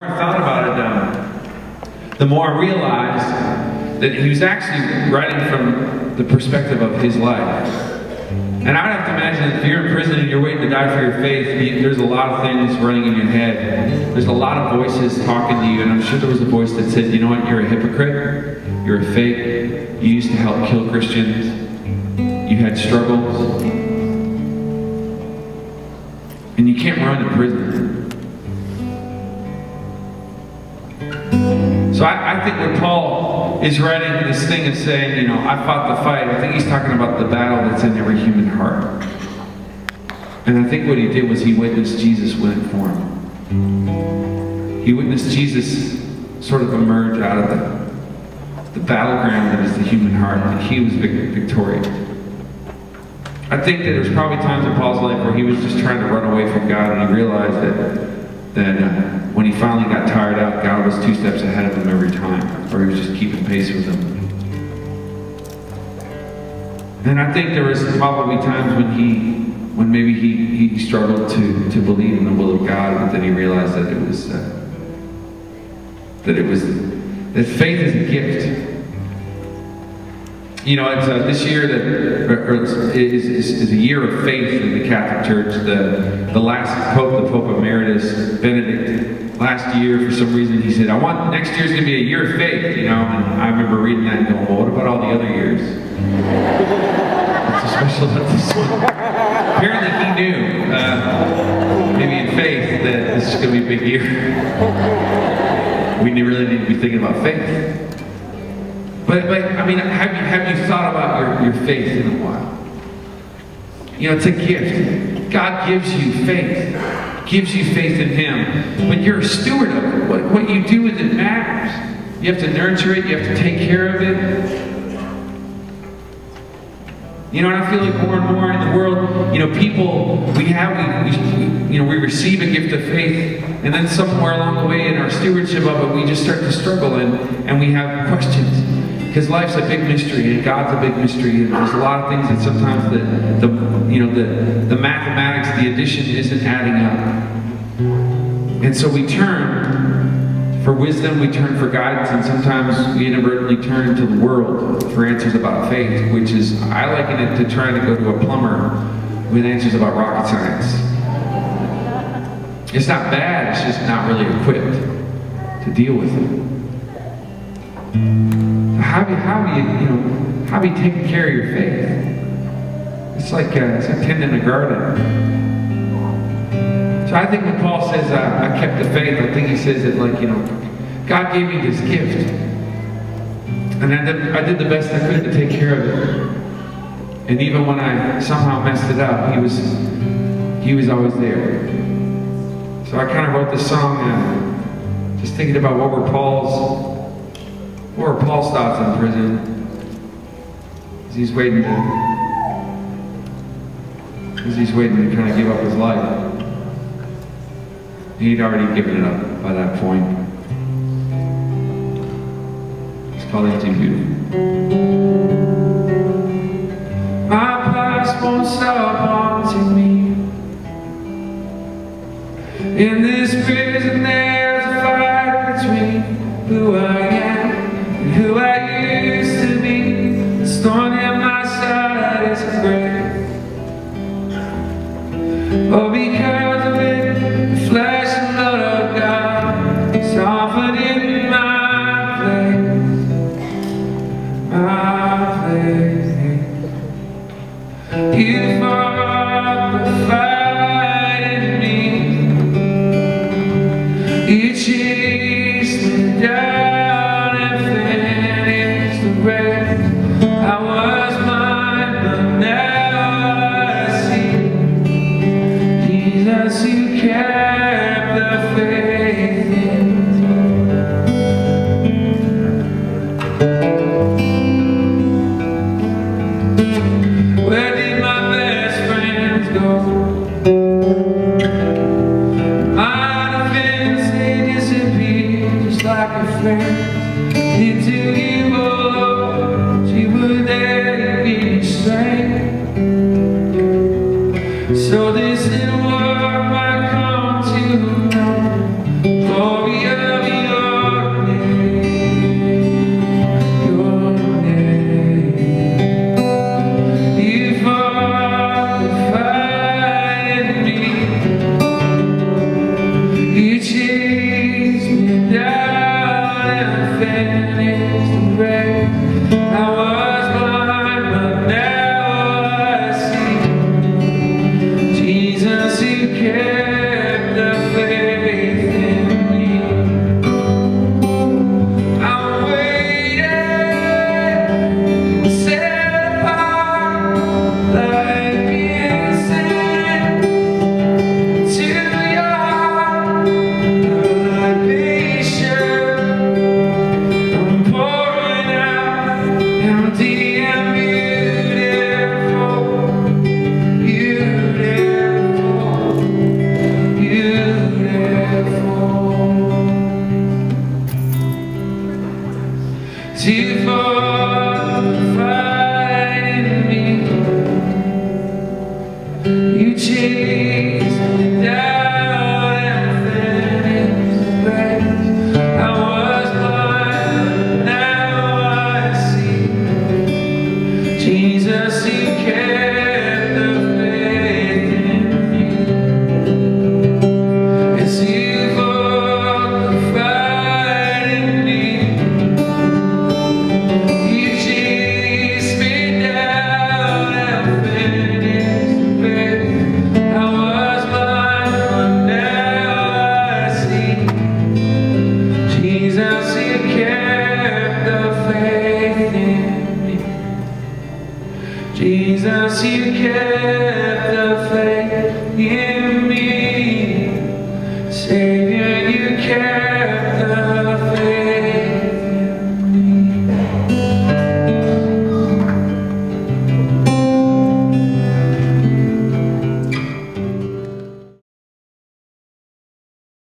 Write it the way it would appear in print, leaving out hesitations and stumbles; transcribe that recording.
I thought about it, the more I realized that he was actually writing from the perspective of his life. And I would have to imagine if you're in prison and you're waiting to die for your faith, there's a lot of things running in your head. There's a lot of voices talking to you, and I'm sure there was a voice that said, you know what, you're a hypocrite, you're a fake, you used to help kill Christians, you had struggles, and you can't run to prison. So I think when Paul is writing this thing and saying, you know, I fought the fight, I think he's talking about the battle that's in every human heart. And I think what he did was he witnessed Jesus win it for him. He witnessed Jesus sort of emerge out of the battleground that is the human heart, and he was victorious. I think that there's probably times in Paul's life where he was just trying to run away from God, and he realized that when he finally got tired out, God was 2 steps ahead of him every time, or he was just keeping pace with him. And I think there was probably times when maybe he struggled to believe in the will of God, but then he realized that that faith is a gift. You know, it's this year is a year of faith in the Catholic Church. The last Pope, the Pope Emeritus, Benedict, last year, for some reason, he said, next year's going to be a year of faith, you know, and I remember reading that and going, well, what about all the other years? What's so special about this one? Apparently he knew, maybe in faith, that this is going to be a big year. We really need to be thinking about faith. But I mean, have you thought about your faith in a while? You know, it's a gift. God gives you faith. Gives you faith in Him. But you're a steward of it. What you do with it matters. You have to nurture it. You have to take care of it. You know, and I feel like more and more in the world, you know, people, we receive a gift of faith, and then somewhere along the way in our stewardship of it, we just start to struggle and we have questions. Because life's a big mystery, and God's a big mystery, and there's a lot of things that sometimes the mathematics, the addition isn't adding up. And so we turn for wisdom, we turn for guidance, and sometimes we inadvertently turn to the world for answers about faith, which is, I liken it to trying to go to a plumber with answers about rocket science. It's not bad, it's just not really equipped to deal with it. How do you take care of your faith? It's like tending a garden. So I think when Paul says, I kept the faith, I think he says it like, you know, God gave me this gift. And I did the best I could to take care of it. And even when I somehow messed it up, he was always there. So I kind of wrote this song just thinking about what were Paul's thoughts in prison, as he's waiting to kind of give up his life. He'd already given it up by that point. It's called Empty Beautiful. My past won't stop haunting me. In this prison there's a fight between who I am, who I used to be. The storm in my side is great. Oh, because of it, the flesh and blood of God is offered in my place. You fought the fight in me. You chased me down. I was blind, but now I see. Jesus, you kept the faith in me. Where did my best friends go? My defense, they disappeared just like a friend.